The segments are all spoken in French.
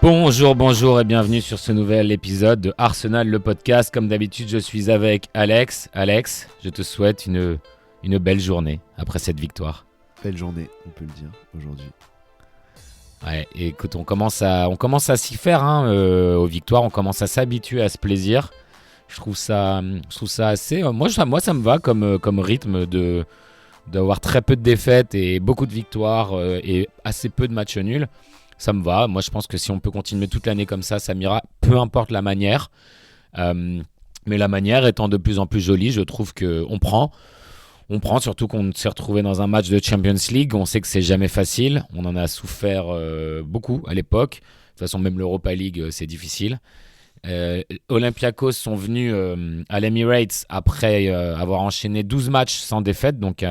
Bonjour et bienvenue sur ce nouvel épisode de Arsenal, le podcast. Comme d'habitude, je suis avec Alex. Alex, je te souhaite une belle journée après cette victoire. Belle journée, on peut le dire, aujourd'hui. Ouais, et écoute, on commence à s'y faire aux victoires, on commence à s'habituer à ce plaisir. Je trouve ça assez... Moi, ça me va comme rythme d'avoir très peu de défaites et beaucoup de victoires et assez peu de matchs nuls. Ça me va. Moi, je pense que si on peut continuer toute l'année comme ça m'ira, peu importe la manière. Mais la manière étant de plus en plus jolie, je trouve qu'on prend. On prend, surtout qu'on s'est retrouvé dans un match de Champions League. On sait que c'est jamais facile. On en a souffert beaucoup à l'époque. De toute façon, même l'Europa League, c'est difficile. Olympiakos sont venus à l'Emirates après avoir enchaîné 12 matchs sans défaite. Donc,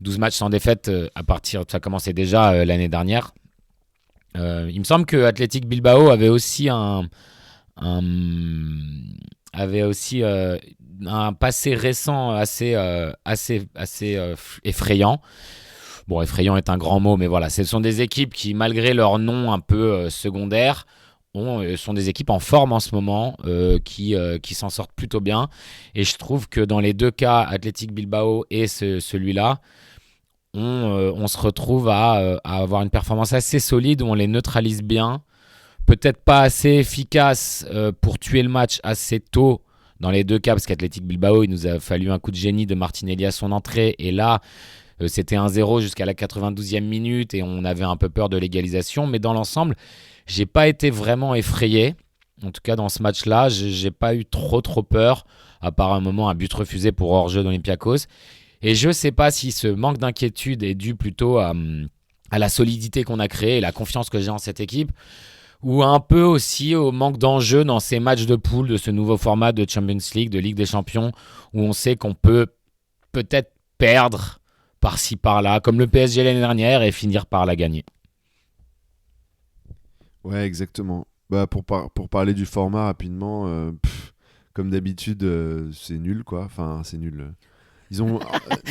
12 matchs sans défaite, ça commençait déjà l'année dernière. Il me semble que Athletic Bilbao avait aussi un passé récent assez effrayant. Bon, effrayant est un grand mot, mais voilà, ce sont des équipes qui, malgré leur nom un peu secondaire, sont des équipes en forme en ce moment, qui s'en sortent plutôt bien. Et je trouve que dans les deux cas, Athletic Bilbao et celui-là, on se retrouve à avoir une performance assez solide où on les neutralise bien. Peut-être pas assez efficace pour tuer le match assez tôt dans les deux cas, parce qu'Athletic Bilbao, il nous a fallu un coup de génie de Martinelli à son entrée. Et là, c'était 1-0 jusqu'à la 92e minute et on avait un peu peur de l'égalisation. Mais dans l'ensemble, j'ai pas été vraiment effrayé. En tout cas, dans ce match-là, j'ai pas eu trop peur, à part un moment, un but refusé pour hors-jeu d'Olympiakos. Et je ne sais pas si ce manque d'inquiétude est dû plutôt à la solidité qu'on a créée et la confiance que j'ai en cette équipe, ou un peu aussi au manque d'enjeu dans ces matchs de poule de ce nouveau format de Champions League, de Ligue des Champions, où on sait qu'on peut peut-être perdre par-ci par-là, comme le PSG l'année dernière, et finir par la gagner. Ouais, exactement. Pour parler du format rapidement, comme d'habitude, c'est nul, quoi. Enfin, c'est nul. Ils ont...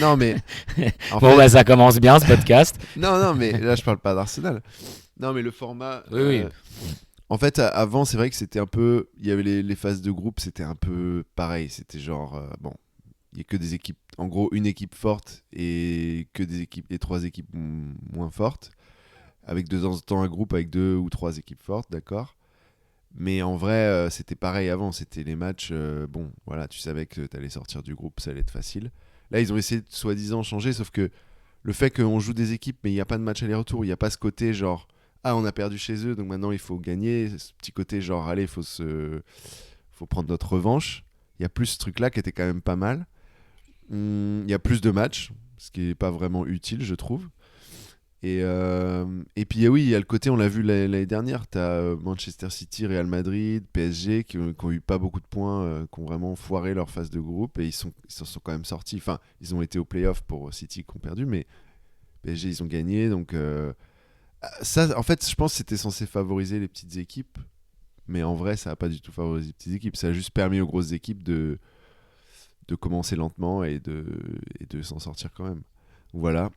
non, mais... Ça commence bien, ce podcast. non, mais là, je parle pas d'Arsenal. Non, mais le format... Oui. En fait, avant, c'est vrai que c'était un peu... Il y avait les phases de groupe, c'était un peu pareil. C'était genre... il n'y a que des équipes... En gros, une équipe forte et que des équipes et trois équipes moins fortes. Avec de temps en temps un groupe avec 2 ou 3 équipes fortes, d'accord. Mais en vrai, c'était pareil avant. C'était les matchs... voilà, tu savais que tu allais sortir du groupe, ça allait être facile. Là, ils ont essayé de soi-disant changer, sauf que le fait qu'on joue des équipes, mais il n'y a pas de match aller-retour, il n'y a pas ce côté genre, ah, on a perdu chez eux, donc maintenant il faut gagner. Ce petit côté genre, allez, faut prendre notre revanche. Il y a plus ce truc-là qui était quand même pas mal. Il y a plus de matchs, ce qui n'est pas vraiment utile, je trouve. Et puis oui, il y a le côté, on l'a vu l'année dernière, tu as Manchester City, Real Madrid, PSG qui ont eu pas beaucoup de points, qui ont vraiment foiré leur phase de groupe et ils s'en sont quand même sortis. Enfin, ils ont été au play-off pour City qui ont perdu, mais PSG ils ont gagné. Donc ça, en fait, je pense que c'était censé favoriser les petites équipes, mais en vrai, ça n'a pas du tout favorisé les petites équipes. Ça a juste permis aux grosses équipes de commencer lentement et de s'en sortir quand même. Voilà.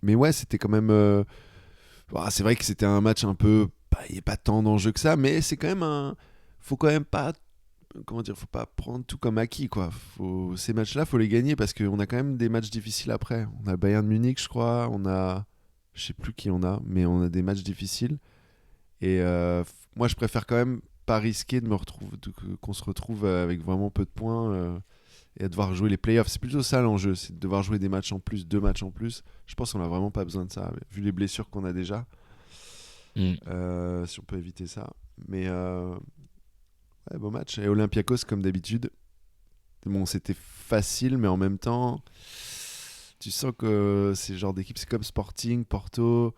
Mais ouais, c'était quand même... c'est vrai que c'était un match un peu... Il n'y a pas tant d'enjeux que ça, mais c'est quand même un... Faut quand même pas... Comment dire? Faut pas prendre tout comme acquis, quoi. Ces matchs-là, faut les gagner parce qu'on a quand même des matchs difficiles après. On a Bayern Munich, je crois. On a... Je sais plus qui on a, mais on a des matchs difficiles. Et moi, je préfère quand même pas risquer qu'on se retrouve avec vraiment peu de points... et à devoir jouer les playoffs. C'est plutôt ça l'enjeu, c'est de devoir jouer des matchs en plus, 2 matchs en plus. Je pense qu'on n'a vraiment pas besoin de ça, vu les blessures qu'on a déjà. Si on peut éviter ça. Mais beau match. Et Olympiakos, comme d'habitude. Bon, c'était facile, mais en même temps, tu sens que c'est le genre d'équipe, c'est comme Sporting, Porto.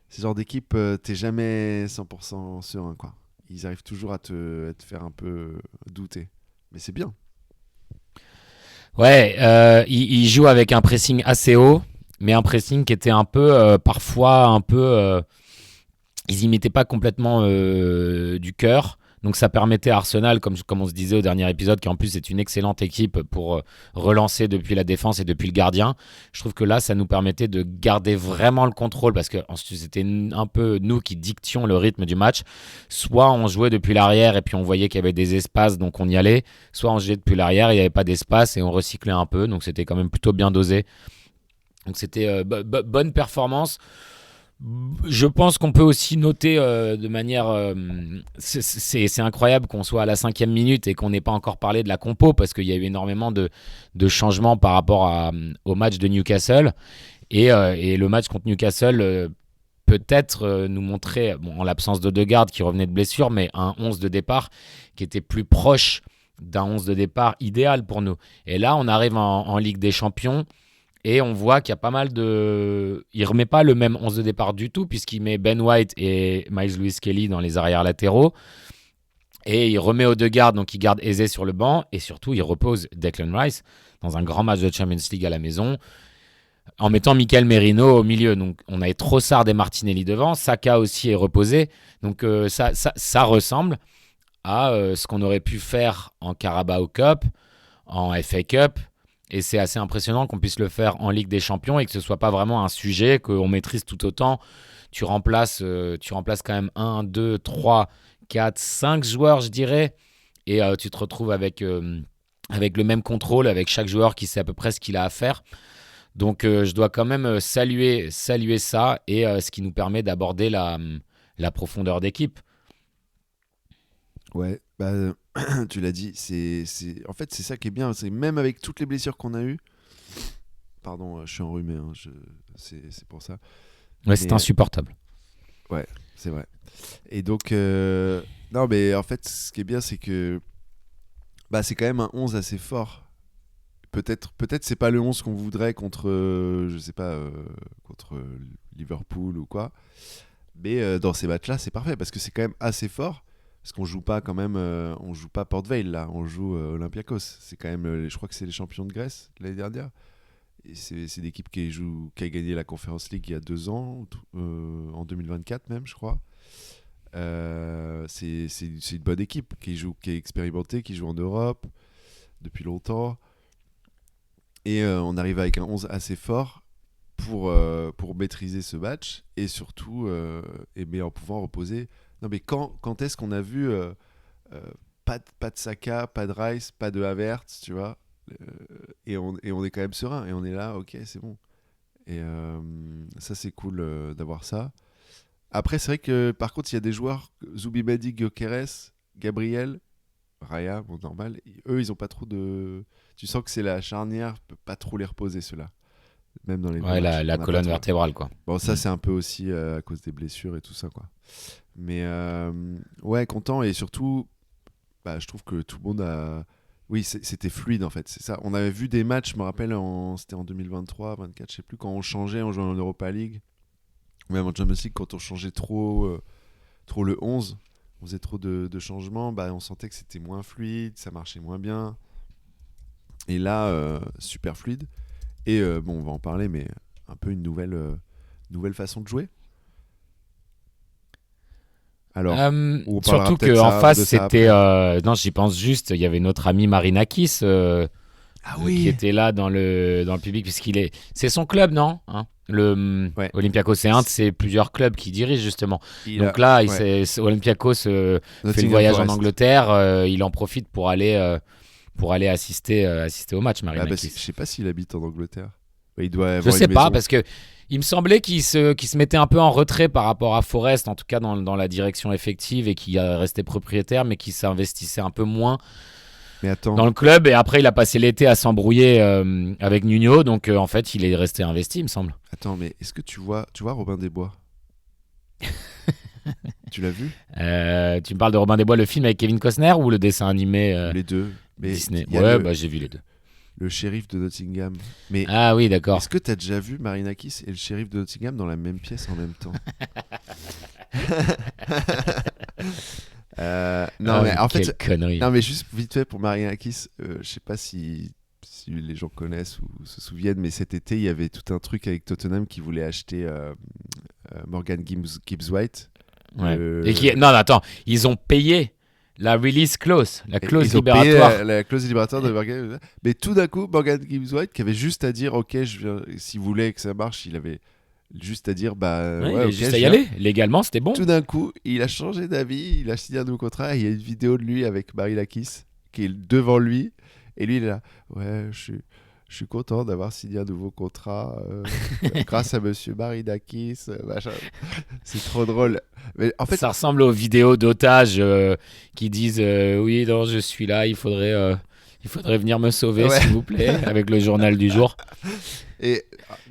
C'est le genre d'équipe, t'es jamais 100% serein, quoi. Ils arrivent toujours à te faire un peu douter. Mais c'est bien. Ouais, il joue avec un pressing assez haut, mais un pressing qui était un peu, parfois un peu... ils y mettaient pas complètement du cœur. Donc ça permettait à Arsenal, comme on se disait au dernier épisode, qui en plus est une excellente équipe pour relancer depuis la défense et depuis le gardien. Je trouve que là, ça nous permettait de garder vraiment le contrôle parce que c'était un peu nous qui dictions le rythme du match. Soit on jouait depuis l'arrière et puis on voyait qu'il y avait des espaces, donc on y allait. Soit on jouait depuis l'arrière et il n'y avait pas d'espace et on recyclait un peu. Donc c'était quand même plutôt bien dosé. Donc c'était bonne performance. Je pense qu'on peut aussi noter de manière... c'est incroyable qu'on soit à la 5e minute et qu'on n'ait pas encore parlé de la compo parce qu'il y a eu énormément de changements par rapport au match de Newcastle. Et le match contre Newcastle peut-être nous montrait, en l'absence d'Odegaard qui revenait de blessure, mais un 11 de départ qui était plus proche d'un 11 de départ idéal pour nous. Et là, on arrive en Ligue des Champions. Et on voit qu'il y a pas mal de... Il remet pas le même 11 de départ du tout, puisqu'il met Ben White et Miles Lewis-Kelly dans les arrières latéraux. Et il remet Odegaard, donc il garde Eze sur le banc. Et surtout, il repose Declan Rice dans un grand match de Champions League à la maison, en mettant Mikel Merino au milieu. Donc on a Trossard et Martinelli devant. Saka aussi est reposé. Donc ça ressemble à ce qu'on aurait pu faire en Carabao Cup, en FA Cup. Et c'est assez impressionnant qu'on puisse le faire en Ligue des Champions et que ce ne soit pas vraiment un sujet qu'on maîtrise tout autant. Tu remplaces quand même 1, 2, 3, 4, 5 joueurs, je dirais. Et tu te retrouves avec le même contrôle, avec chaque joueur qui sait à peu près ce qu'il a à faire. Donc je dois quand même saluer ça et ce qui nous permet d'aborder la profondeur d'équipe. Ouais, bah, tu l'as dit, en fait, c'est ça qui est bien. C'est même avec toutes les blessures qu'on a eues. Pardon, je suis enrhumé, hein, c'est pour ça. Ouais, c'est insupportable. Ouais, c'est vrai. Et donc, non, mais en fait, ce qui est bien, c'est que c'est quand même un 11 assez fort. Peut-être c'est pas le 11 qu'on voudrait contre, je sais pas, contre Liverpool ou quoi. Mais dans ces matchs-là, c'est parfait parce que c'est quand même assez fort. Parce qu'on joue pas quand même, on joue pas Port Vale là, on joue Olympiakos. C'est quand même, je crois que c'est les champions de Grèce l'année dernière. Et c'est l'équipe qui a gagné la Conference League il y a 2 ans, en 2024 même, je crois. C'est une bonne équipe qui est expérimentée, qui joue en Europe depuis longtemps. Et on arrive avec un 11 assez fort pour maîtriser ce match et surtout mais en pouvant reposer. Non mais quand est-ce qu'on a vu pas de Saka, pas de Rice, pas de Havertz, tu vois, et on est quand même serein et on est là, ok, c'est bon. Et ça c'est cool d'avoir ça. Après c'est vrai que par contre il y a des joueurs, Zoubimadi, Gyökeres, Gabriel, Raya, bon normal, eux ils ont pas trop de... Tu sens que c'est la charnière, peut pas trop les reposer ceux-là. Même dans les la colonne vertébrale quoi. Bon ça c'est un peu aussi à cause des blessures et tout ça quoi. Mais ouais, content et surtout, je trouve que tout le monde a... Oui, c'était fluide en fait, c'est ça. On avait vu des matchs, je me rappelle, c'était en 2023, 24, je sais plus, quand on changeait, on jouait en Europa League, ou même en Champions League, quand on changeait trop le 11, on faisait trop de changements, on sentait que c'était moins fluide, ça marchait moins bien. Et là, super fluide. Et bon, on va en parler, mais un peu une nouvelle façon de jouer. Alors, surtout qu'en face, c'était... non, j'y pense juste, il y avait notre ami Marinakis qui était là dans le public, puisqu'il est... C'est son club, non ouais. Olympiakos, c'est un de ces plusieurs clubs qui dirige, justement. Donc là, Olympiakos fait le voyage en Angleterre, il en profite pour aller assister au match, Marinakis. Je sais pas s'il habite en Angleterre. Il doit avoir je sais une pas, maison. parce que il me semblait qu'il se mettait un peu en retrait par rapport à Forest, en tout cas dans la direction effective, et qu'il restait propriétaire, mais qu'il s'investissait un peu moins dans le club. Et après, il a passé l'été à s'embrouiller avec Nuno, donc en fait, il est resté investi, il me semble. Attends, mais est-ce que tu vois Robin des Bois? Tu l'as vu? Tu me parles de Robin des Bois, le film avec Kevin Costner ou le dessin animé Les deux. Mais Disney. J'ai vu les deux. Le shérif de Nottingham. Mais ah oui, d'accord. Est-ce que tu as déjà vu Marinakis et le shérif de Nottingham dans la même pièce en même temps? Non, mais en fait, connerie. Non, mais juste vite fait pour Marinakis, je sais pas si les gens connaissent ou se souviennent, mais cet été, il y avait tout un truc avec Tottenham qui voulait acheter Morgan Gibbs-White. Ouais. Non, attends, ils ont payé La release clause, la Et clause ils ont payé libératoire. la clause libératoire de Morgan. Mais tout d'un coup, Morgan Gibbs White, qui avait juste à dire, ok, s'il voulait que ça marche, il avait juste à dire, bah Ouais, ouais, il a ok, juste je à y viens. aller. Légalement, c'était bon. Tout d'un coup, il a changé d'avis, il a signé un nouveau contrat. Et il y a une vidéo de lui avec Marinakis qui est devant lui. Et lui, il est là, ouais, je suis content d'avoir signé un nouveau contrat grâce à monsieur Marinakis. Machin. C'est trop drôle. Mais en fait, Ça ressemble aux vidéos d'otages qui disent oui, non, je suis là, il faudrait venir me sauver, ouais. s'il vous plaît, avec le journal du jour.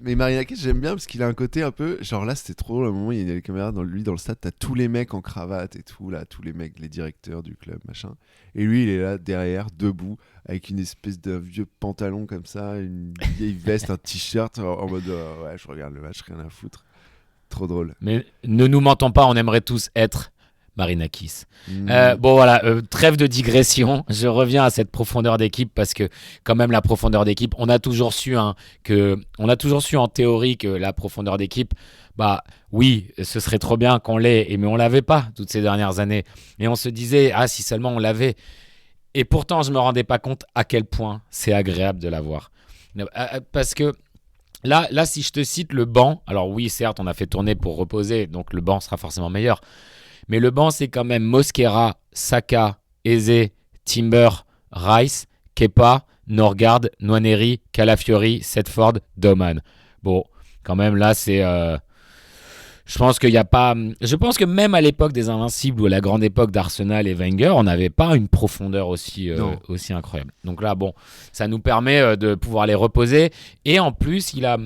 Mais Marinakis, j'aime bien parce qu'il a un côté un peu. Genre là, c'était trop drôle. À un moment, il y a les caméras dans le stade. T'as tous les mecs en cravate et tout, là, tous les mecs, les directeurs du club, machin. Et lui, il est là, derrière, debout, avec une espèce de vieux pantalon comme ça, une vieille veste, un t-shirt, en mode ouais, je regarde le match, rien à foutre. Trop drôle. Mais ne nous mentons pas, on aimerait tous être Marinakis. Mm. Bon voilà, trêve de digression. Je reviens à cette profondeur d'équipe parce que quand même la profondeur d'équipe, on a toujours su en théorie que la profondeur d'équipe, bah oui, ce serait trop bien qu'on l'ait, mais on l'avait pas toutes ces dernières années. Et on se disait ah si seulement on l'avait. Et pourtant je me rendais pas compte à quel point c'est agréable de l'avoir. Parce que là, si je te cite le banc, alors oui, certes, on a fait tourner pour reposer, donc le banc sera forcément meilleur. Mais le banc, c'est quand même Mosquera, Saka, Eze, Timber, Rice, Kepa, Norgard, Nwaneri, Calafiori, Setford, Doman. Bon, quand même, là, c'est... je pense qu'il y a pas... Je pense que même à l'époque des Invincibles ou à la grande époque d'Arsenal et Wenger, on n'avait pas une profondeur aussi incroyable. Donc là, bon, ça nous permet de pouvoir les reposer. Et en plus, il a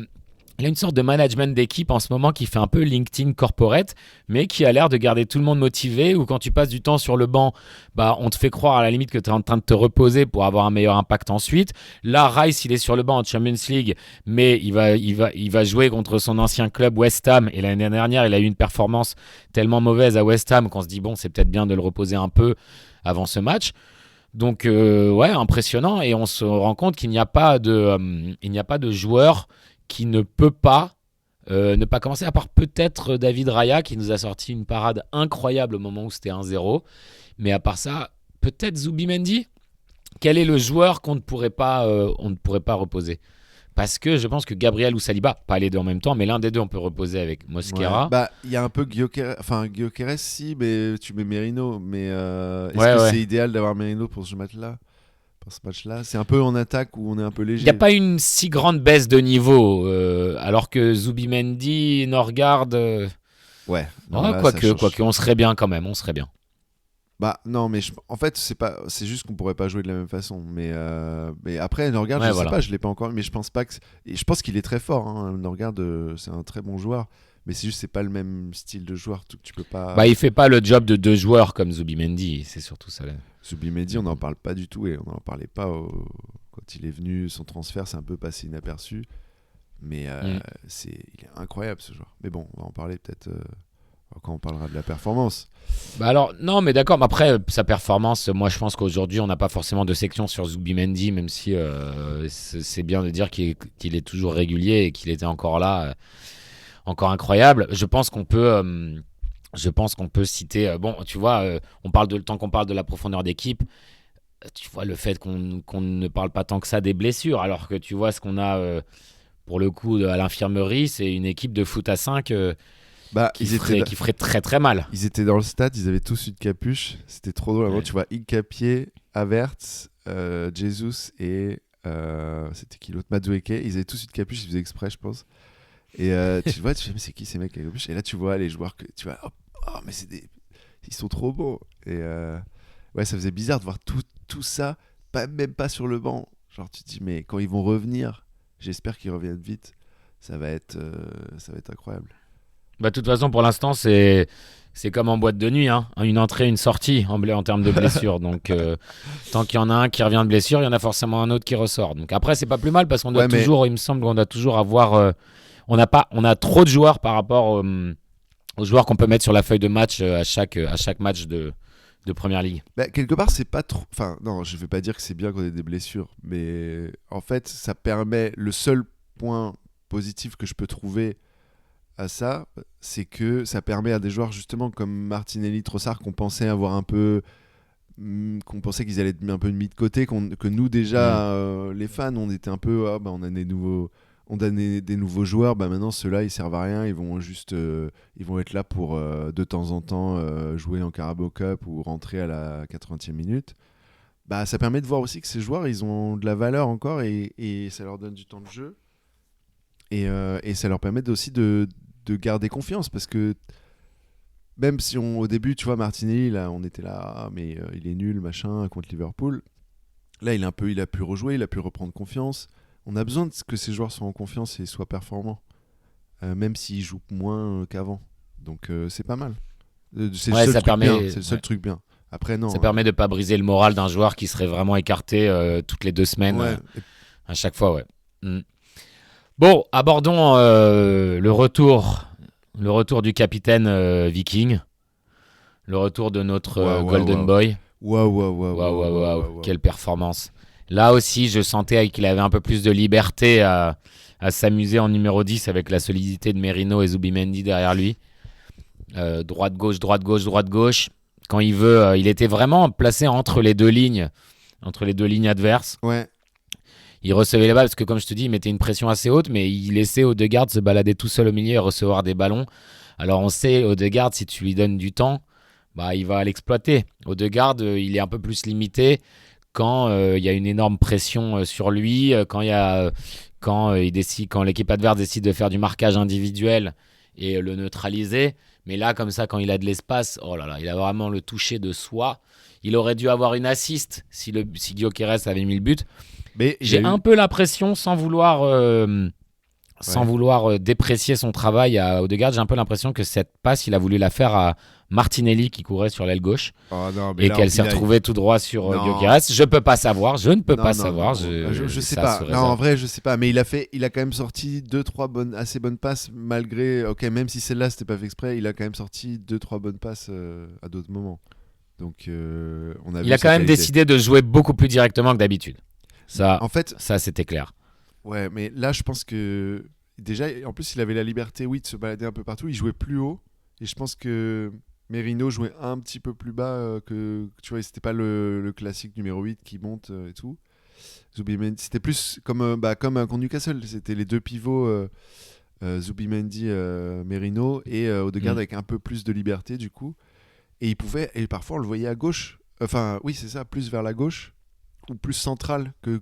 une sorte de management d'équipe en ce moment qui fait un peu LinkedIn corporate, mais qui a l'air de garder tout le monde motivé, ou quand tu passes du temps sur le banc, bah, on te fait croire à la limite que tu es en train de te reposer pour avoir un meilleur impact ensuite. Là, Rice, il est sur le banc en Champions League, mais il va jouer contre son ancien club West Ham, et l'année dernière, il a eu une performance tellement mauvaise à West Ham qu'on se dit, bon, c'est peut-être bien de le reposer un peu avant ce match. Donc, ouais, impressionnant, et on se rend compte qu'il n'y a pas de joueur qui ne peut pas ne pas commencer, à part peut-être David Raya qui nous a sorti une parade incroyable au moment où c'était 1-0. Mais à part ça, peut-être Zubimendi. Quel est le joueur on ne pourrait pas reposer? Parce que je pense que Gabriel ou Saliba, pas les deux en même temps, mais l'un des deux on peut reposer avec Mosquera. Ouais. Bah, il y a un peu Gyökeres, si, mais tu mets Merino. Mais est-ce Ouais, que ouais. c'est idéal d'avoir Merino pour ce match-là? Pour ce match-là, c'est un peu en attaque où on est un peu Il léger. n'y a pas une si grande baisse de niveau, alors que Zubimendi, Norgard, Ouais, non, là, ça quoique, change. on serait bien quand même, on serait bien. Bah non, mais en fait, c'est juste qu'on pourrait pas jouer de la même façon. Mais après, Norgard, Ouais, je sais voilà. pas, je l'ai pas encore, mais je pense pas que. Et je pense qu'il est très fort. Hein. Norgard, c'est un très bon joueur, mais c'est juste c'est pas le même style de joueur. Tu peux pas. Bah, il fait pas le job de deux joueurs comme Zubimendi, c'est surtout ça. Là. Zubimendi, on n'en parle pas du tout et on n'en parlait pas quand il est venu. Son transfert, c'est un peu passé inaperçu, mais il est incroyable ce joueur. Mais bon, on va en parler peut-être quand on parlera de la performance. Bah alors, non, mais d'accord, mais après, sa performance, moi je pense qu'aujourd'hui, on n'a pas forcément de section sur Zubimendi, même si c'est bien de dire qu'il est toujours régulier et qu'il était encore là, encore incroyable. Je pense qu'on peut citer, bon, tu vois, tant qu'on parle de la profondeur d'équipe, tu vois le fait qu'on ne parle pas tant que ça des blessures, alors que tu vois ce qu'on a pour le coup à l'infirmerie, c'est une équipe de foot à 5 Bah, qui ferait très très mal. Ils étaient dans le stade, ils avaient tous une capuche. C'était trop drôle. Avant, tu vois Hincapié, Havertz, Jesus et c'était qui l'autre? Madueke. Ils avaient tous une capuche, ils faisaient exprès, je pense. Et tu vois, tu fais, mais c'est qui ces mecs avec la capuche? Et là, tu vois les joueurs que tu vois, oh, mais ils sont trop beaux. Et ouais, ça faisait bizarre de voir tout ça, même pas sur le banc. Genre, tu te dis, mais quand ils vont revenir, j'espère qu'ils reviennent vite. Ça va être incroyable. Bah, de toute façon, pour l'instant, c'est comme en boîte de nuit, hein. Une entrée, une sortie en termes de blessures. Donc, tant qu'il y en a un qui revient de blessure, il y en a forcément un autre qui ressort. Donc après, c'est pas plus mal parce qu'on doit toujours, il me semble, qu'on doit toujours avoir. On a trop de joueurs par rapport aux joueurs qu'on peut mettre sur la feuille de match à chaque match de Première Ligue. Bah, quelque part, c'est pas trop. Enfin, non, je vais pas dire que c'est bien qu'on ait des blessures, mais en fait, ça permet. Le seul point positif que je peux trouver à ça, c'est que ça permet à des joueurs justement comme Martinelli, Trossard, qu'on pensait avoir un peu qu'on pensait qu'ils allaient être un peu mis de côté, que nous déjà, les fans, on était un peu, on a des nouveaux joueurs, maintenant ceux-là ils servent à rien, ils vont juste ils vont être là pour de temps en temps jouer en Carabao Cup ou rentrer à la 80e minute. Ça permet de voir aussi que ces joueurs ils ont de la valeur encore et ça leur donne du temps de jeu et ça leur permet aussi de garder confiance parce que même si au début tu vois Martinelli là on était là mais il est nul machin contre Liverpool, là il a pu rejouer, il a pu reprendre confiance. On a besoin que ces joueurs soient en confiance et soient performants, même s'ils jouent moins qu'avant. Donc c'est pas mal. C'est le seul truc bien. C'est le seul truc bien. Après non. Ça permet de pas briser le moral d'un joueur qui serait vraiment écarté toutes les 2 semaines à chaque fois, ouais. Bon, abordons le retour du capitaine Viking, le retour de notre Golden Boy. Waouh. Quelle performance. Là aussi, je sentais qu'il avait un peu plus de liberté à s'amuser en numéro 10 avec la solidité de Merino et Zubimendi derrière lui. Droite-gauche. Quand il veut, il était vraiment placé entre les deux lignes adverses. Ouais. Il recevait les balles parce que, comme je te dis, il mettait une pression assez haute, mais il laissait Odegaard se balader tout seul au milieu et recevoir des ballons. Alors on sait, Odegaard, si tu lui donnes du temps, il va l'exploiter. Odegaard, il est un peu plus limité quand il y a une énorme pression sur lui, quand l'équipe adverse décide de faire du marquage individuel et le neutraliser. Mais là, comme ça, quand il a de l'espace, oh là là, il a vraiment le toucher de soi. Il aurait dû avoir une assist si Gyökeres avait mis le but. Mais j'ai un peu l'impression, sans vouloir déprécier son travail à Odegaard, j'ai un peu l'impression que cette passe, il a voulu la faire à Martinelli qui courait sur l'aile gauche et qu'elle s'est retrouvée tout droit sur Gyökeres. Je ne peux pas savoir. Je sais pas. Non, en vrai, je sais pas. Mais il a quand même sorti 2-3 assez bonnes passes malgré. Ok, même si celle-là c'était pas fait exprès, il a quand même sorti 2-3 bonnes passes à d'autres moments. Donc, il a quand même décidé de jouer beaucoup plus directement que d'habitude. Ça, c'était clair. Ouais, mais là, je pense que déjà, en plus, il avait la liberté, de se balader un peu partout. Il jouait plus haut, et je pense que Merino jouait un petit peu plus bas que, tu vois, c'était pas le classique numéro 8 qui monte et tout. Zubimendi, c'était plus comme contre Newcastle. C'était les deux pivots, Zubimendi, Merino et Odegaard avec un peu plus de liberté du coup. Et parfois on le voyait à gauche. Enfin, oui, c'est ça, plus vers la gauche ou plus central que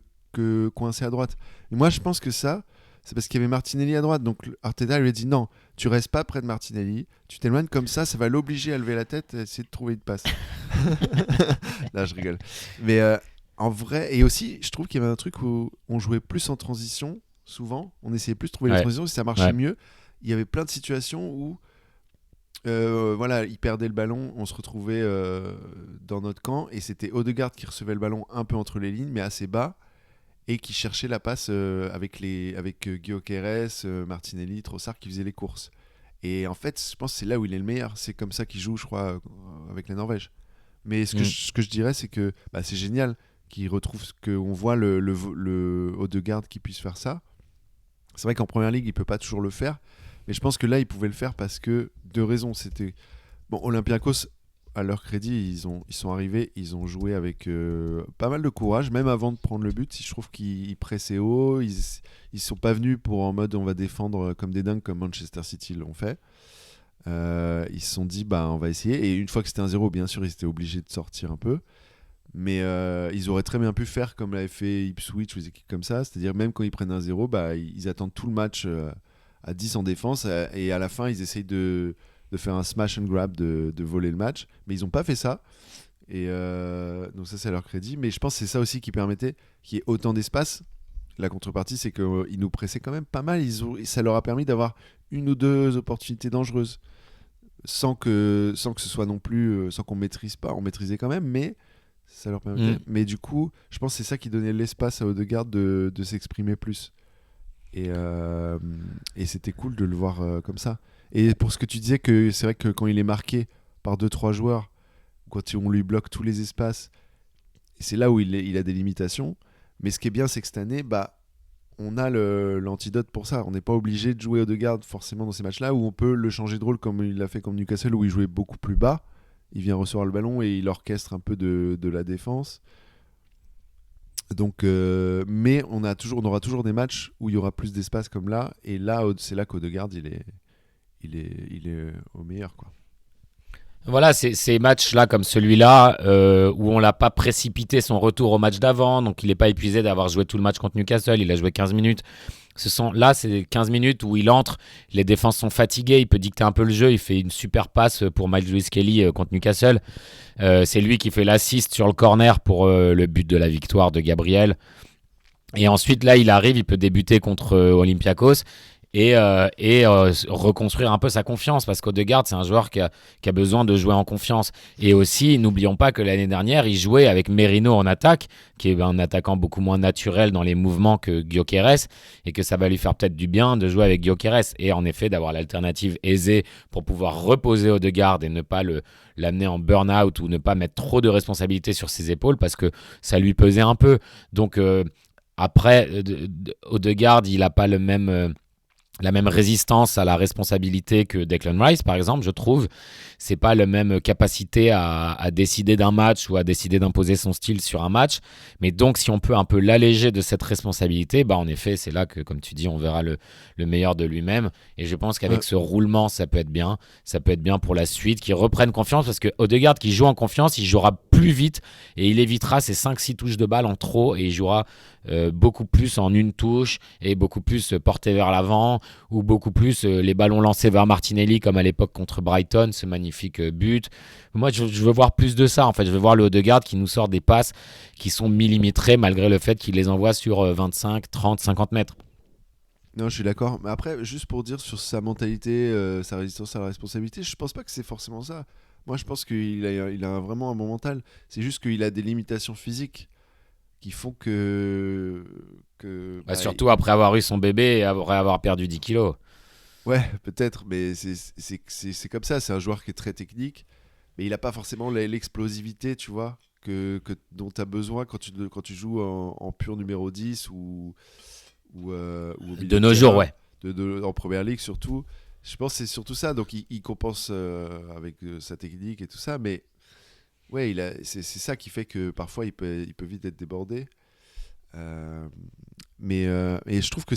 coincé à droite. Et moi, je pense que ça, c'est parce qu'il y avait Martinelli à droite. Donc Arteta lui a dit non, tu restes pas près de Martinelli, tu t'éloignes comme ça va l'obliger à lever la tête et essayer de trouver une passe. Là, je rigole. Mais en vrai, et aussi, je trouve qu'il y avait un truc où on jouait plus en transition, souvent. On essayait plus de trouver les transitions, si ça marchait mieux. Il y avait plein de situations où il perdait le ballon, on se retrouvait dans notre camp et c'était Odegaard qui recevait le ballon un peu entre les lignes mais assez bas et qui cherchait la passe avec Gyökeres, Martinelli, Trossard qui faisaient les courses. Et en fait, je pense que c'est là où il est le meilleur. C'est comme ça qu'il joue, je crois, avec la Norvège. Mais ce que je dirais, c'est que c'est génial qu'on voit le Odegaard qui puisse faire ça. C'est vrai qu'en première ligue, il peut pas toujours le faire. Mais je pense que là, ils pouvaient le faire parce que deux raisons. C'était Olympiakos, à leur crédit, ils sont arrivés, ils ont joué avec pas mal de courage, même avant de prendre le but. Je trouve qu'ils pressaient haut, ils sont pas venus en mode on va défendre comme des dingues comme Manchester City l'ont fait. Ils se sont dit on va essayer. Et une fois que c'était 1-0, bien sûr, ils étaient obligés de sortir un peu. Mais ils auraient très bien pu faire comme l'avait fait Ipswich ou des équipes comme ça, c'est-à-dire même quand ils prennent 1-0, ils attendent tout le match à 10 en défense et à la fin ils essayent de faire un smash and grab, de voler le match, mais ils n'ont pas fait ça et donc ça c'est à leur crédit, mais je pense que c'est ça aussi qui permettait qu'il y ait autant d'espace. La contrepartie c'est qu'ils nous pressaient quand même pas mal, ça leur a permis d'avoir une ou deux opportunités dangereuses sans que ce soit non plus sans qu'on maîtrise pas, on maîtrisait quand même, mais ça leur permettait. Mais du coup je pense que c'est ça qui donnait l'espace à Odegaard de s'exprimer plus. Et c'était cool de le voir comme ça. Et pour ce que tu disais, que c'est vrai que quand il est marqué par 2-3 joueurs, quand on lui bloque tous les espaces, c'est là où il a des limitations. Mais ce qui est bien, c'est que cette année, on a l'antidote pour ça. On n'est pas obligé de jouer Odegaard forcément dans ces matchs-là, où on peut le changer de rôle comme il l'a fait contre Newcastle, où il jouait beaucoup plus bas. il vient recevoir le ballon et il orchestre un peu de la défense. Donc, mais on aura toujours des matchs où il y aura plus d'espace comme là, et là, c'est là qu'Odegaard il est au meilleur, quoi. Voilà, ces matchs-là comme celui-là, où on l'a pas précipité son retour au match d'avant, donc il n'est pas épuisé d'avoir joué tout le match contre Newcastle, il a joué 15 minutes. Là, c'est 15 minutes où il entre, les défenses sont fatiguées, il peut dicter un peu le jeu, il fait une super passe pour Miles Lewis-Kelly contre Newcastle. C'est lui qui fait l'assist sur le corner pour le but de la victoire de Gabriel. Et ensuite, là, il arrive, il peut débuter contre Olympiakos et reconstruire un peu sa confiance, parce qu'Odegaard, c'est un joueur qui a besoin de jouer en confiance. Et aussi, n'oublions pas que l'année dernière, il jouait avec Merino en attaque, qui est un attaquant beaucoup moins naturel dans les mouvements que Gyökeres, et que ça va lui faire peut-être du bien de jouer avec Gyökeres, et en effet d'avoir l'alternative aisée pour pouvoir reposer Odegaard et ne pas l'amener en burn-out, ou ne pas mettre trop de responsabilités sur ses épaules, parce que ça lui pesait un peu. Donc après, Odegaard, il n'a pas la même résistance à la responsabilité que Declan Rice, par exemple, je trouve. C'est pas la même capacité à décider d'un match ou à décider d'imposer son style sur un match. Mais donc, si on peut un peu l'alléger de cette responsabilité, en effet, c'est là que, comme tu dis, on verra le meilleur de lui-même. Et je pense qu'avec ce roulement, ça peut être bien. Ça peut être bien pour la suite, qu'il reprenne confiance, parce que Odegaard qui joue en confiance, il jouera plus vite et il évitera ses 5-6 touches de balle en trop, et il jouera beaucoup plus en une touche et beaucoup plus porté vers l'avant, ou beaucoup plus les ballons lancés vers Martinelli comme à l'époque contre Brighton, ce magnifique but. Moi, je veux voir plus de ça, en fait. Je veux voir le Odegaard qui nous sort des passes qui sont millimétrées, malgré le fait qu'il les envoie sur 25, 30, 50 mètres. Non, je suis d'accord. Mais après, juste pour dire sur sa mentalité, sa résistance à la responsabilité, je pense pas que c'est forcément ça. Moi, je pense qu'il a vraiment un bon mental. C'est juste qu'il a des limitations physiques qui font que Surtout après avoir eu son bébé et après avoir perdu 10 kilos. ouais, peut-être, mais c'est comme ça. C'est un joueur qui est très technique, mais il n'a pas forcément l'explosivité, tu vois, dont tu as besoin quand tu joues en pur numéro 10 ou au milieu De nos jours, ouais. en première ligue surtout. Je pense que c'est surtout ça. Donc il compense avec sa technique et tout ça, mais ouais, c'est ça qui fait que parfois il peut vite être débordé. Et je trouve que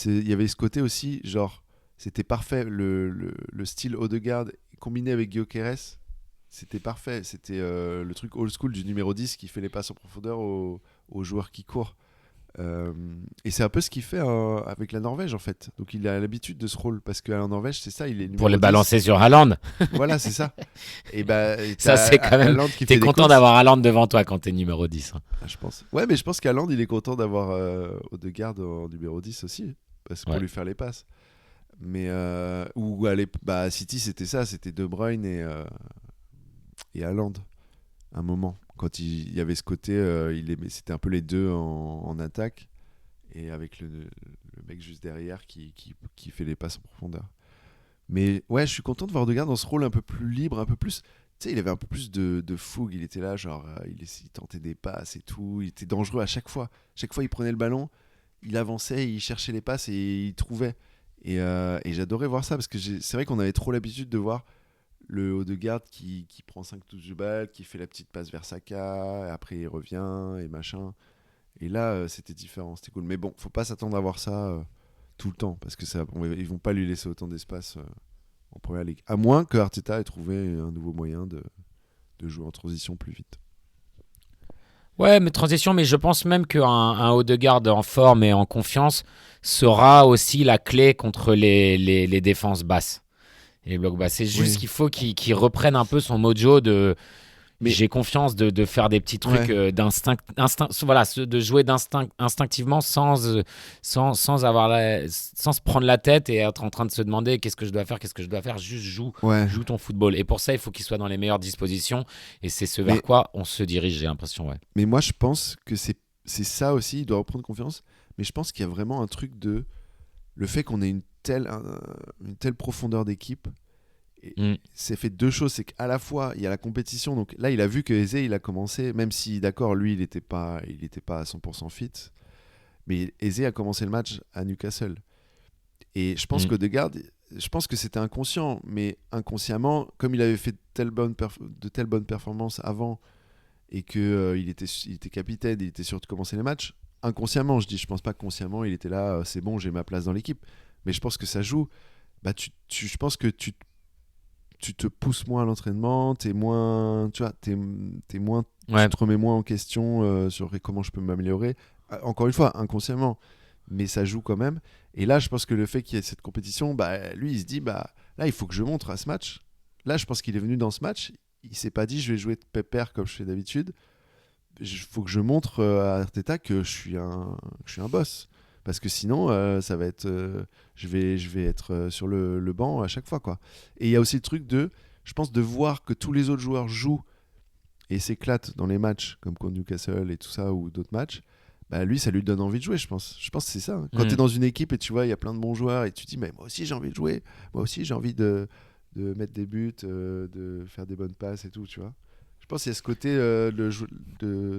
il y avait ce côté aussi, genre, c'était parfait. Le style Odegaard combiné avec Gyökeres, c'était parfait. C'était le truc old school du numéro 10 qui fait les passes en profondeur aux joueurs qui courent. Et c'est un peu ce qu'il fait avec la Norvège, en fait. Donc il a l'habitude de ce rôle, parce qu'en Norvège, c'est ça, il est numéro Pour les 10. balancer sur Haaland. Voilà, c'est ça. Et ça, c'est quand même. T'es content d'avoir Haaland devant toi quand t'es numéro 10. Je pense. Ouais, mais je pense qu'Haaland, il est content d'avoir Odegaard en numéro 10 aussi, parce que pour lui faire les passes. Mais à City, c'était ça, c'était De Bruyne et Haaland, un moment. Quand il y avait ce côté, c'était un peu les deux en attaque, et avec le mec juste derrière qui fait les passes en profondeur. Mais ouais, je suis content de voir Odegaard dans ce rôle un peu plus libre, un peu plus. Tu sais, il avait un peu plus de fougue. Il était là, genre, il tentait des passes et tout. Il était dangereux à chaque fois. Chaque fois, il prenait le ballon, il avançait, il cherchait les passes et il trouvait. Et j'adorais voir ça, parce que c'est vrai qu'on avait trop l'habitude de voir le Odegaard qui prend 5 touches de balle, qui fait la petite passe vers Saka, et après il revient et machin. Et là, c'était différent, c'était cool. Mais bon, faut pas s'attendre à voir ça tout le temps, parce que ils vont pas lui laisser autant d'espace en première ligue. À moins que Arteta ait trouvé un nouveau moyen de jouer en transition plus vite. Ouais, mais transition, mais je pense même qu'un Odegaard en forme et en confiance sera aussi la clé contre les défenses basses et les blocs bas. C'est juste qu'il faut qu'il reprenne un peu son mojo de j'ai confiance de faire des petits trucs d'instinct, voilà, de jouer instinctivement sans se prendre la tête et être en train de se demander qu'est-ce que je dois faire, juste joue ton football. Et pour ça, il faut qu'il soit dans les meilleures dispositions, et c'est ce vers quoi on se dirige, j'ai l'impression. Mais moi, je pense que c'est ça aussi, il doit reprendre confiance, mais je pense qu'il y a vraiment un truc de le fait qu'on ait une telle profondeur d'équipe. C'est fait deux choses, c'est qu'à la fois il y a la compétition, donc là il a vu que Eze il a commencé, même si d'accord lui il était pas à 100% fit, mais Eze a commencé le match à Newcastle, et je pense qu'Odegaard je pense que c'était inconscient, mais inconsciemment, comme il avait fait de telles bonnes performances avant et que il était capitaine, il était sûr de commencer les matchs, inconsciemment, je pense pas que consciemment, il était là, c'est bon, j'ai ma place dans l'équipe. Mais je pense que ça joue. Bah, je pense que tu te pousses moins à l'entraînement, t'es moins, tu vois, t'es moins, Ouais. tu te remets moins en question sur comment je peux m'améliorer. Encore une fois, inconsciemment, mais ça joue quand même. Et là, je pense que le fait qu'il y ait cette compétition, bah, lui, il se dit, bah, là, il faut que je montre à ce match. Là, je pense qu'il est venu dans ce match, il s'est pas dit, je vais jouer de pépère comme je fais d'habitude. Il faut que je montre à Arteta que je suis un boss. Parce que sinon, ça va être, je vais être sur le banc à chaque fois, quoi. Et il y a aussi le truc je pense, de voir que tous les autres joueurs jouent et s'éclatent dans les matchs, comme contre Newcastle et tout ça, ou d'autres matchs. Bah lui, ça lui donne envie de jouer, je pense. Je pense que c'est ça, hein. Quand tu es dans une équipe et tu vois, il y a plein de bons joueurs et tu te dis, mais moi aussi j'ai envie de jouer. Moi aussi j'ai envie de mettre des buts, de faire des bonnes passes et tout, tu vois. Je pense qu'il y a ce côté,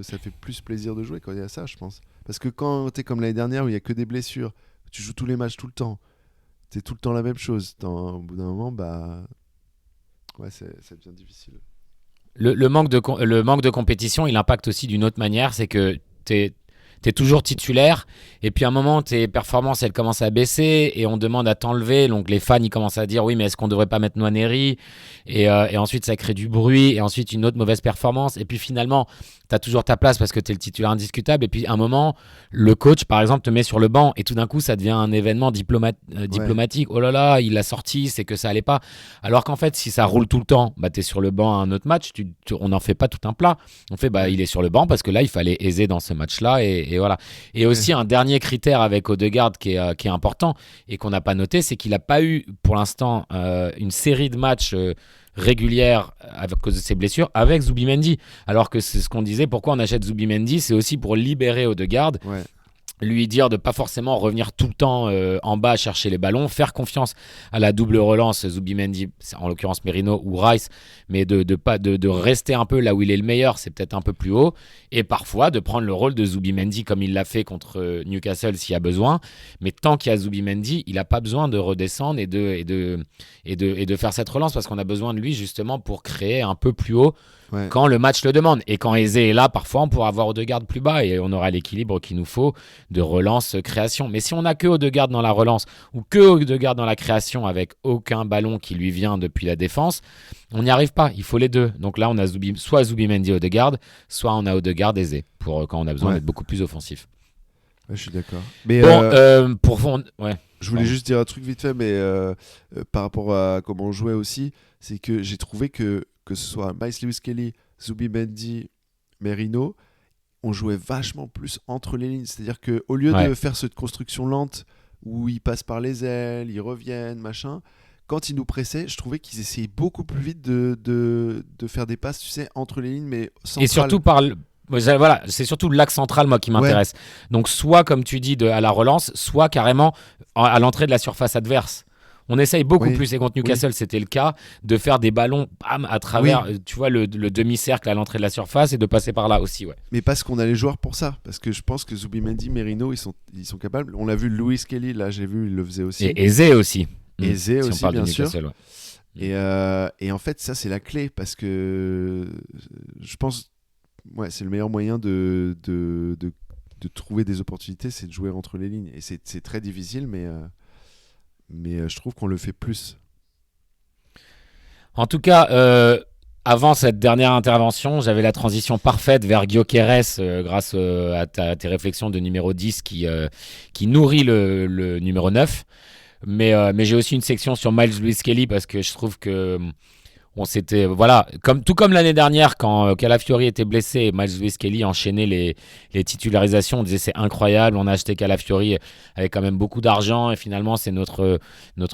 ça fait plus plaisir de jouer quand il y a ça, je pense. Parce que quand tu es comme l'année dernière où il n'y a que des blessures, tu joues tous les matchs tout le temps, c'est tout le temps la même chose. Au bout d'un moment, bah, ouais, ça devient difficile. Le manque de compétition, il impacte aussi d'une autre manière, c'est que t'es toujours titulaire, et puis à un moment, tes performances, elles commencent à baisser, et on demande à t'enlever, donc les fans, ils commencent à dire, oui, mais est-ce qu'on devrait pas mettre Nwaneri, et ensuite, ça crée du bruit, et ensuite, une autre mauvaise performance, et puis finalement, t'as toujours ta place parce que t'es le titulaire indiscutable, et puis à un moment, le coach, par exemple, te met sur le banc, et tout d'un coup, ça devient un événement diplomatique, oh là là, il l'a sorti, c'est que ça allait pas, alors qu'en fait, si ça roule tout le temps, bah, t'es sur le banc à un autre match, on n'en fait pas tout un plat, on fait, bah, il est sur le banc parce que là, il fallait aiser dans ce match-là, et voilà. Et aussi, un dernier critère avec Odegaard qui est important et qu'on n'a pas noté, c'est qu'il n'a pas eu pour l'instant une série de matchs régulière à cause de ses blessures avec Zubimendi. Alors que c'est ce qu'on disait, pourquoi on achète Zubimendi, c'est aussi pour libérer Odegaard. Ouais. Lui dire de pas forcément revenir tout le temps en bas chercher les ballons, faire confiance à la double relance Zubimendi, en l'occurrence Merino ou Rice, mais de rester un peu là où il est le meilleur, c'est peut-être un peu plus haut, et parfois de prendre le rôle de Zubimendi comme il l'a fait contre Newcastle s'il y a besoin, mais tant qu'il y a Zubimendi, il n'a pas besoin de redescendre et de faire cette relance parce qu'on a besoin de lui justement pour créer un peu plus haut. Ouais. Quand le match le demande. Et quand Eze est là, parfois, on pourra avoir Odegaard plus bas et on aura l'équilibre qu'il nous faut de relance-création. Mais si on n'a que Odegaard dans la relance ou que Odegaard dans la création avec aucun ballon qui lui vient depuis la défense, on n'y arrive pas. Il faut les deux. Donc là, on a soit Zubimendi Odegaard, soit on a Odegaard Eze pour quand on a besoin d'être beaucoup plus offensif. Ouais, je suis d'accord. Mais pour fond, ouais. Je voulais juste dire un truc vite fait, mais par rapport à comment on jouait aussi, c'est que j'ai trouvé que ce soit Miles Lewis-Kelly, Zubimendi, Merino, on jouait vachement plus entre les lignes. C'est-à-dire qu'au lieu de faire cette construction lente où ils passent par les ailes, ils reviennent, machin, quand ils nous pressaient, je trouvais qu'ils essayaient beaucoup plus vite de faire des passes, tu sais, entre les lignes, mais centrales. Et surtout voilà, c'est surtout l'axe central moi qui m'intéresse. Ouais. Donc soit comme tu dis à la relance, soit carrément à l'entrée de la surface adverse. On essaye beaucoup plus, et contre Newcastle, c'était le cas, de faire des ballons à travers, tu vois, le demi-cercle à l'entrée de la surface et de passer par là aussi, ouais. Mais parce qu'on a les joueurs pour ça, parce que je pense que Zubimendi, Merino, ils sont capables. On l'a vu, Lewis Kelly, là, j'ai vu, il le faisait aussi. Et Eze aussi. Eze aussi, si on parle bien de sûr. Ouais. Et en fait, ça, c'est la clé, parce que je pense, c'est le meilleur moyen de trouver des opportunités, c'est de jouer entre les lignes. Et c'est très difficile, mais je trouve qu'on le fait plus. En tout cas, avant cette dernière intervention, j'avais la transition parfaite vers Gyökeres grâce à tes réflexions de numéro 10 qui nourrit le numéro 9. Mais j'ai aussi une section sur Miles Lewis-Kelly parce que je trouve que on s'était, voilà, tout comme l'année dernière quand Calafiori était blessé, Miles Lewis-Kelly enchaînait les titularisations. On disait c'est incroyable, on a acheté Calafiori avec quand même beaucoup d'argent et finalement c'est notre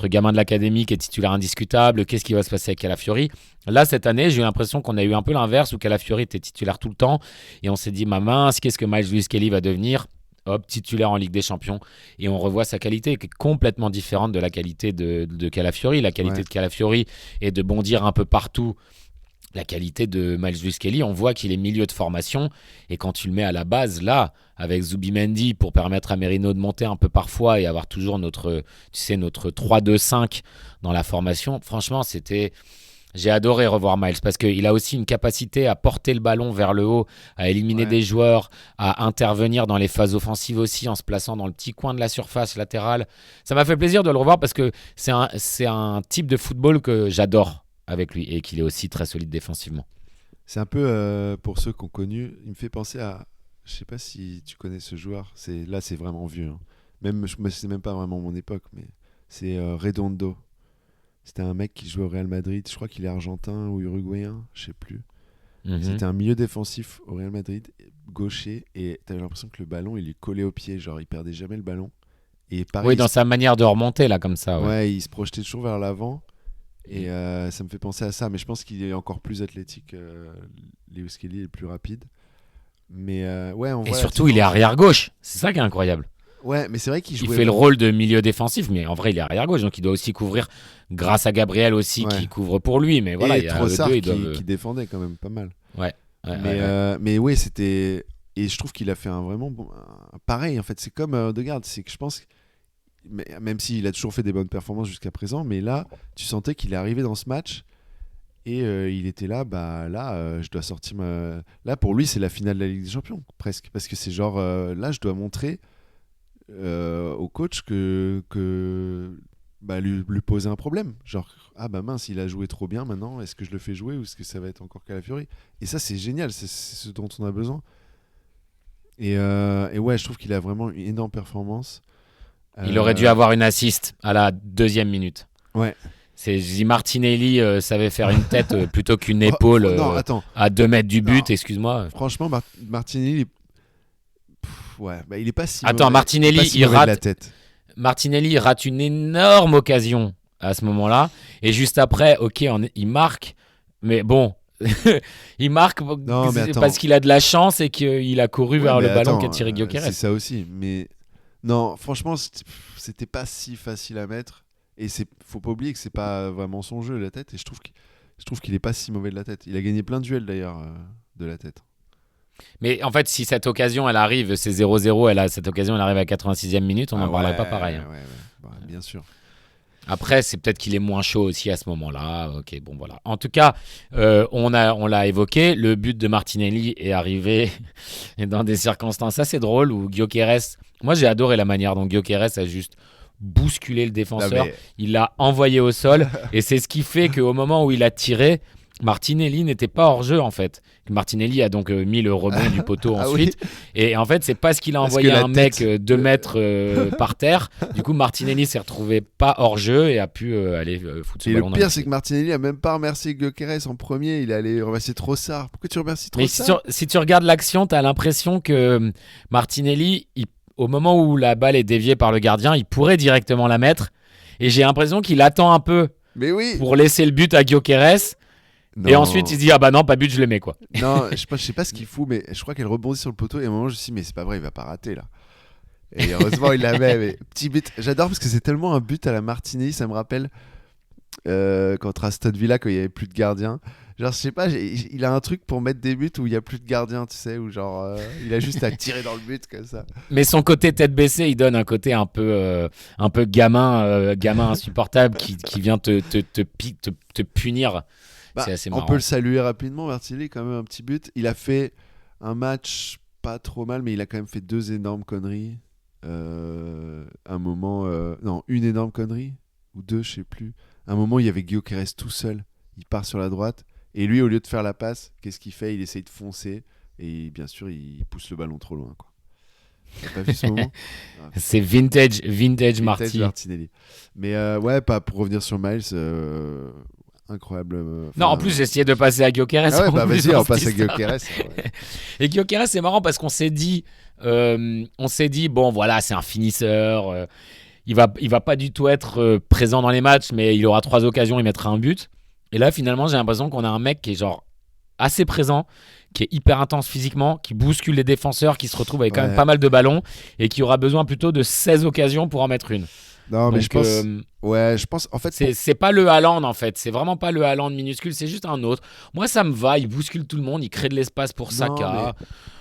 gamin de l'académie qui est titulaire indiscutable. Qu'est-ce qui va se passer avec Calafiori ? Là cette année j'ai eu l'impression qu'on a eu un peu l'inverse où Calafiori était titulaire tout le temps et on s'est dit ma mince, qu'est-ce que Miles Lewis-Kelly va devenir ? Hop, titulaire en Ligue des Champions, et on revoit sa qualité qui est complètement différente de la qualité de Calafiori. La qualité de Calafiori est de bondir un peu partout la qualité de Miles Lewis-Kelly. On voit qu'il est milieu de formation et quand tu le mets à la base, là, avec Zubimendi pour permettre à Merino de monter un peu parfois et avoir toujours notre 3-2-5 dans la formation, franchement, j'ai adoré revoir Miles parce qu'il a aussi une capacité à porter le ballon vers le haut, à éliminer des joueurs, à intervenir dans les phases offensives aussi en se plaçant dans le petit coin de la surface latérale. Ça m'a fait plaisir de le revoir parce que c'est un type de football que j'adore avec lui et qu'il est aussi très solide défensivement. C'est un peu, pour ceux qui ont connu, il me fait penser à... Je sais pas si tu connais ce joueur. Là, c'est vraiment vieux. Hein. C'est même pas vraiment mon époque, mais c'est Redondo. C'était un mec qui jouait au Real Madrid. Je crois qu'il est argentin ou uruguayen, je sais plus. C'était un milieu défensif au Real Madrid, gaucher, et t'avais l'impression que le ballon, il est collé au pied. Genre, il perdait jamais le ballon. Et pareil, oui, dans sa manière de remonter, là, comme ça. Ouais, il se projetait toujours vers l'avant. Et ça me fait penser à ça. Mais je pense qu'il est encore plus athlétique. Lewis Kelly est plus rapide. Mais ouais, on voit. Et surtout, il est arrière-gauche. C'est ça qui est incroyable. Ouais, mais c'est vrai qu'il jouait. Il fait le rôle de milieu défensif, mais en vrai, il est arrière-gauche. Donc, il doit aussi couvrir, grâce à Gabriel aussi, qui couvre pour lui. Mais voilà, il y a Trossard eux deux, qui défendait quand même pas mal. Mais ouais, c'était. Et je trouve qu'il a fait un vraiment bon. Pareil, en fait, c'est comme Odegaard. C'est que je pense. Même s'il a toujours fait des bonnes performances jusqu'à présent, mais là, tu sentais qu'il est arrivé dans ce match. Et il était là, je dois sortir ma... Là, pour lui, c'est la finale de la Ligue des Champions, presque. Parce que c'est genre, là, je dois montrer au coach que lui poser un problème. Genre, mince, il a joué trop bien maintenant, est-ce que je le fais jouer ou est-ce que ça va être encore Calafiori? Et ça, c'est génial, c'est ce dont on a besoin. Et ouais, je trouve qu'il a vraiment une énorme performance. Il aurait dû avoir une assist à la 2e minute. Ouais. Si Martinelli savait faire une tête plutôt qu'une épaule à 2 mètres du but, excuse-moi. Franchement, Martinelli, il est pas si Attends, Martinelli, Martinelli rate une énorme occasion à ce moment-là. Et juste après, il marque. Mais bon, il marque parce qu'il a de la chance et qu'il a couru vers le ballon qu'a tiré Gyökeres. C'est ça aussi. Mais non, franchement, c'était pas si facile à mettre. Et faut pas oublier que c'est pas vraiment son jeu, la tête. Et je trouve qu'il est pas si mauvais de la tête. Il a gagné plein de duels d'ailleurs de la tête. Mais en fait, si cette occasion elle arrive, c'est 0-0, cette occasion elle arrive à la 86e minute, on n'en parlerait pas pareil. Hein. Bien sûr. Après, c'est peut-être qu'il est moins chaud aussi à ce moment-là. Ok, bon voilà. En tout cas, on l'a évoqué, le but de Martinelli est arrivé dans des circonstances assez drôles où Gyökeres. Moi, j'ai adoré la manière dont Gyökeres a juste bousculé le défenseur. Il l'a envoyé au sol et c'est ce qui fait qu'au moment où il a tiré, Martinelli n'était pas hors jeu en fait. Martinelli a donc mis le rebond du poteau ensuite. Oui. Et en fait, c'est parce qu'il a envoyé un mec 2 mètres par terre. Du coup, Martinelli s'est retrouvé pas hors jeu et a pu aller foutre ce ballon. Et le pire, c'est que Martinelli a même pas remercié Gyökeres en premier. Il est allé remercier Trossard. Pourquoi tu remercies Trossard? Mais si tu regardes l'action, tu as l'impression que Martinelli, au moment où la balle est déviée par le gardien, il pourrait directement la mettre. Et j'ai l'impression qu'il attend un peu pour laisser le but à Gyökeres. Non. Et ensuite, il se dit non, pas but, je le mets quoi. Non, je sais pas ce qu'il fout, mais je crois qu'elle rebondit sur le poteau. Et à un moment, je me suis dit, mais c'est pas vrai, il va pas rater là. Et heureusement, il la met. Mais petit but. J'adore parce que c'est tellement un but à la Martinelli. Ça me rappelle contre Aston Villa quand il y avait plus de gardiens. Genre, je sais pas, il a un truc pour mettre des buts où il y a plus de gardiens, tu sais, où genre il a juste à tirer dans le but comme ça. Mais son côté tête baissée, il donne un côté un peu gamin insupportable qui vient te punir. C'est assez marrant. On peut le saluer rapidement, Martinelli, quand même un petit but. Il a fait un match pas trop mal, mais il a quand même fait 2 énormes conneries. Un moment, une énorme connerie ou 2, je sais plus. Un moment, il y avait Gyökeres tout seul. Il part sur la droite et lui, au lieu de faire la passe, qu'est-ce qu'il fait? Il essaye de foncer et bien sûr, il pousse le ballon trop loin, quoi. T'as pas vu ce moment? C'est vintage Martinelli. Mais pas pour revenir sur Miles. Incroyable. Non, en plus, j'ai essayé de passer à Gyökeres. Vas-y, on passe à Gyökeres. Et Gyökeres, c'est marrant parce qu'on s'est dit, bon, voilà, c'est un finisseur. Il va pas du tout être présent dans les matchs, mais il aura 3 occasions, il mettra un but. Et là, finalement, j'ai l'impression qu'on a un mec qui est genre assez présent, qui est hyper intense physiquement, qui bouscule les défenseurs, qui se retrouve avec quand même pas mal de ballons et qui aura besoin plutôt de 16 occasions pour en mettre une. Non, mais je Donc, pense. Ouais, je pense. En fait, c'est pas le Haaland, en fait. C'est vraiment pas le Haaland minuscule, c'est juste un autre. Moi, ça me va. Il bouscule tout le monde. Il crée de l'espace pour Non, mais Saka.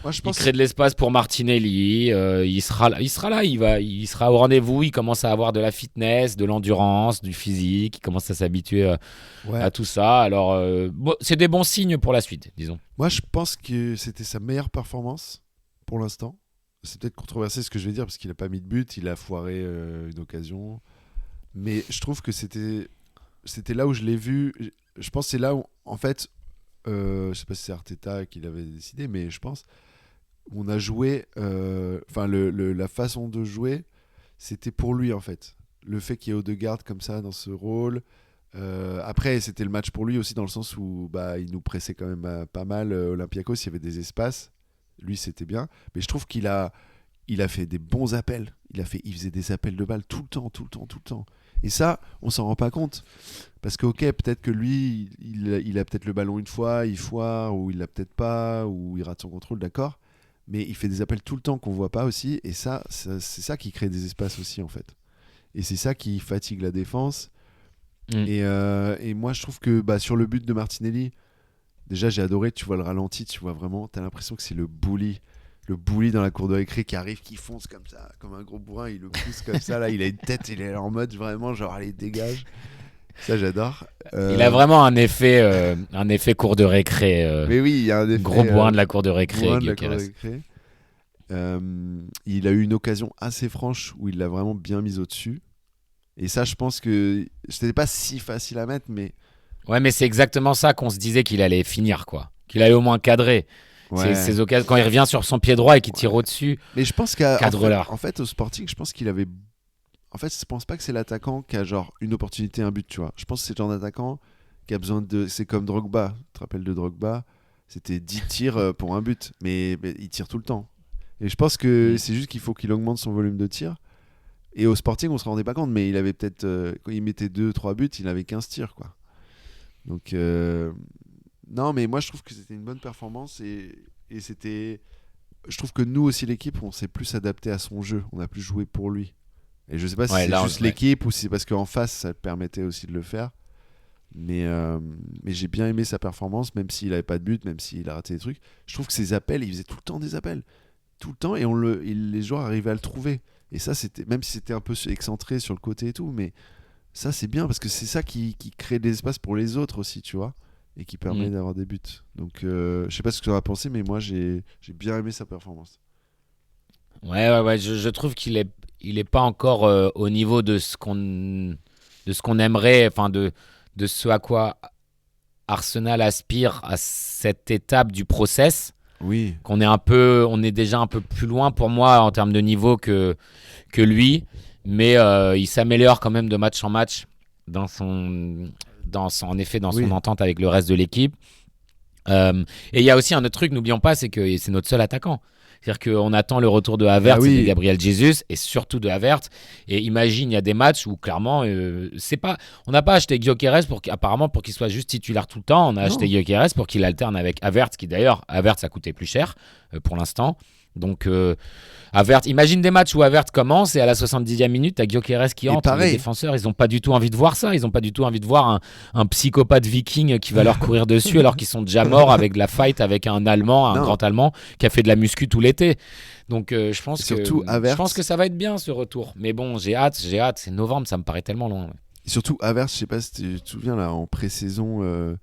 moi, je Il pense. crée de l'espace pour Martinelli. Il sera là. Il sera là. Il sera au rendez-vous. Il commence à avoir de la fitness, de l'endurance, du physique. Il commence à s'habituer Ouais. à tout ça. Alors, bon, c'est des bons signes pour la suite, disons. Moi, je pense que c'était sa meilleure performance pour l'instant. C'est peut-être controversé ce que je vais dire parce qu'il a pas mis de but, il a foiré une occasion. Mais je trouve que c'était là où je l'ai vu. Je pense que c'est là où, en fait, je sais pas si c'est Arteta qui l'avait décidé, mais je pense on a joué. Enfin, la façon de jouer, c'était pour lui en fait. Le fait qu'il y ait Odegaard comme ça dans ce rôle. Après, c'était le match pour lui aussi dans le sens où bah, il nous pressait quand même pas mal. Olympiakos, il y avait des espaces. Lui, c'était bien. Mais je trouve qu'il a fait des bons appels. Il faisait des appels de balles tout le temps, tout le temps, tout le temps. Et ça, on s'en rend pas compte. Parce que, ok, peut-être que lui, il a peut-être le ballon une fois, il foire, ou il l'a peut-être pas, ou il rate son contrôle, d'accord. Mais il fait des appels tout le temps qu'on voit pas aussi. Et c'est ça qui crée des espaces aussi, en fait. Et c'est ça qui fatigue la défense. Mm. Et moi, je trouve que bah, sur le but de Martinelli, déjà, j'ai adoré. Tu vois le ralenti, tu vois vraiment, t'as l'impression que c'est le bully. Le bully dans la cour de récré qui arrive, qui fonce comme ça, comme un gros bourrin, il le pousse comme ça, là, il a une tête, il est en mode vraiment genre, allez, dégage. Ça, j'adore. Il a vraiment un effet cour de récré. Mais oui, il y a un effet. Gros bourrin de la cour de récré, Bourrin de la cour de Gyökeres. récré. Il a eu une occasion assez franche où il l'a vraiment bien mise au-dessus. Et ça, je pense que c'était pas si facile à mettre, mais Ouais, mais c'est exactement ça qu'on se disait qu'il allait finir, quoi. Qu'il allait au moins cadrer. ouais. Ces occasions, quand il revient sur son pied droit et qu'il tire Ouais. au-dessus, Mais je pense qu'en cadre fait, là. en fait, au Sporting, je pense qu'il avait. En fait, je pense pas que c'est l'attaquant qui a genre une opportunité, un but, tu vois. Je pense que c'est le genre d'attaquant qui a besoin de. C'est comme Drogba. Tu te rappelles de Drogba? C'était 10 tirs pour un but, mais il tire tout le temps. Et je pense que Mm. c'est juste qu'il faut qu'il augmente son volume de tir. Et au Sporting, on se rendait pas compte, mais il avait peut-être. Quand il mettait 2 3 buts, il avait 15 tirs, quoi. Donc, non, mais moi, je trouve que c'était une bonne performance et c'était. Je trouve que nous aussi, l'équipe, on s'est plus adapté à son jeu. On a plus joué pour lui. Et je sais pas si Ouais, c'est là, juste ouais. l'équipe ou si c'est parce qu'en face, ça permettait aussi de le faire. Mais j'ai bien aimé sa performance, même s'il avait pas de but, même s'il a raté des trucs. Je trouve que ses appels, il faisait tout le temps des appels. Tout le temps, et les joueurs arrivaient à le trouver. Et ça, c'était, même si c'était un peu excentré sur le côté et tout, mais ça, c'est bien parce que c'est ça qui crée des espaces pour les autres aussi, tu vois, et qui permet Mm. d'avoir des buts. Donc, je sais pas ce que tu en as pensé, mais moi, j'ai bien aimé sa performance. Ouais. Je trouve il est pas encore au niveau de ce qu'on aimerait, enfin, de ce à quoi Arsenal aspire à cette étape du process. Oui, On est déjà un peu plus loin pour moi en termes de niveau que lui, mais il s'améliore quand même de match en match en effet, dans son oui. entente avec le reste de l'équipe. Et il y a aussi un autre truc, n'oublions pas, c'est que c'est notre seul attaquant. C'est-à-dire qu'on attend le retour de Bah Havertz et de oui, Gabriel Jesus, et surtout de Havertz. Et imagine, il y a des matchs où clairement, on n'a pas acheté Gyökeres apparemment pour qu'il soit juste titulaire tout le temps. On a acheté non. Gyökeres pour qu'il alterne avec Havertz, qui d'ailleurs, Havertz a coûté plus cher pour l'instant. Donc, Havertz, imagine des matchs où Havertz commence et à la 70e minute, t'as Gyökeres qui Et entre. Les pareil, défenseurs, ils n'ont pas du tout envie de voir ça. Ils n'ont pas du tout envie de voir un psychopathe viking qui va leur courir dessus alors qu'ils sont déjà morts avec de la fight avec un Allemand, un non. grand Allemand qui a fait de la muscu tout l'été. Donc, Et surtout, je pense Havertz, que ça va être bien ce retour. Mais bon, j'ai hâte. C'est novembre, ça me paraît tellement loin. Ouais. et surtout Havertz, je sais pas si tu te souviens, là, en pré-saison,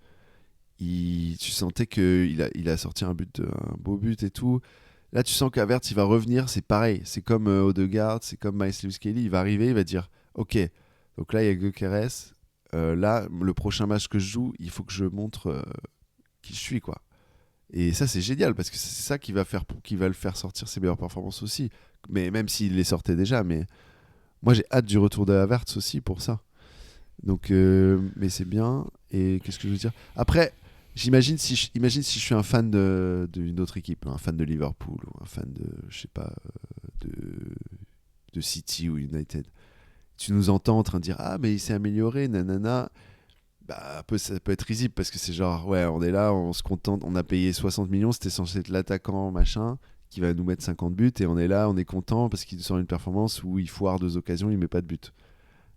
tu sentais qu'il a sorti un beau but et tout. Là, tu sens qu'Havertz, il va revenir, c'est pareil. C'est comme Odegaard, c'est comme Miles Lewis Kelly. Il va arriver, il va dire ok, donc là, il y a Gyökeres. Là, le prochain match que je joue, il faut que je montre qui je suis, quoi. Et ça, c'est génial parce que c'est ça qui va le faire sortir ses meilleures performances aussi. Mais même s'il les sortait déjà, mais moi, j'ai hâte du retour de Havertz aussi pour ça. Donc, mais c'est bien. Et qu'est-ce que je veux dire? Après, imagine si je suis un fan d'une autre équipe, un fan de Liverpool ou un fan de, je sais pas, de City ou United. Tu nous entends en train de dire ah mais il s'est amélioré, nanana. Bah, ça peut être risible parce que c'est genre ouais on est là, on se contente, on a payé 60 millions, c'était censé être l'attaquant machin qui va nous mettre 50 buts et on est là, on est content parce qu'il sort une performance où il foire 2 occasions, il met pas de but.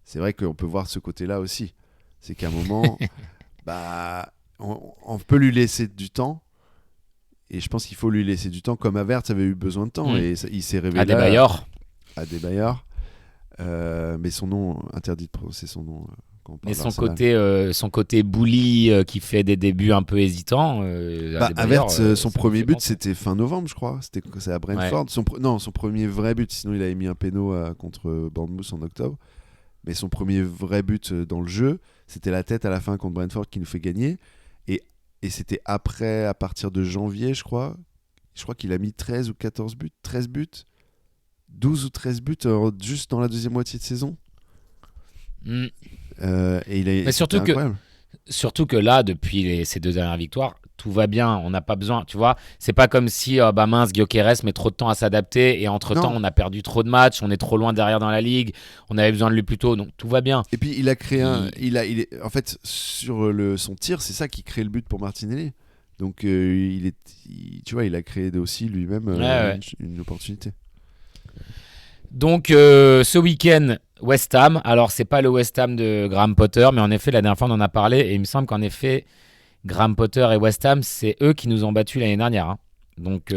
c'est vrai qu'on peut voir ce côté-là aussi. C'est qu'à un moment, on peut lui laisser du temps. Et je pense qu'il faut lui laisser du temps. Comme Havertz avait eu besoin de temps. Et il s'est révélé Adebayor. Adebayor. Mais son nom, interdit de prononcer son nom. Mais son côté bully qui fait des débuts un peu hésitants. Havertz, son premier but, c'était fin novembre, je crois. C'est à Brentford. Ouais. Son premier vrai but, sinon il avait mis un péno contre Bournemouth en octobre. Mais son premier vrai but dans le jeu, c'était la tête à la fin contre Brentford qui nous fait gagner. Et c'était après, à partir de janvier, je crois. Je crois qu'il a mis 13 ou 14 buts. 13 buts 12 ou 13 buts juste dans la deuxième moitié de saison. Mm. Et mais surtout que là, depuis ces 2 dernières victoires, tout va bien. On n'a pas besoin, tu vois. C'est pas comme si mince, Gyökeres met trop de temps à s'adapter et entre-temps, on a perdu trop de matchs, on est trop loin derrière dans la ligue, on avait besoin de lui plus tôt, donc tout va bien. Et puis il a créé en fait, sur son tir, c'est ça qui crée le but pour Martinelli. Donc tu vois, il a créé aussi lui-même une opportunité. Donc ce week-end, West Ham. Alors c'est pas le West Ham de Graham Potter, mais en effet la dernière fois on en a parlé et il me semble qu'en effet Graham Potter et West Ham, c'est eux qui nous ont battus l'année dernière. Hein. Donc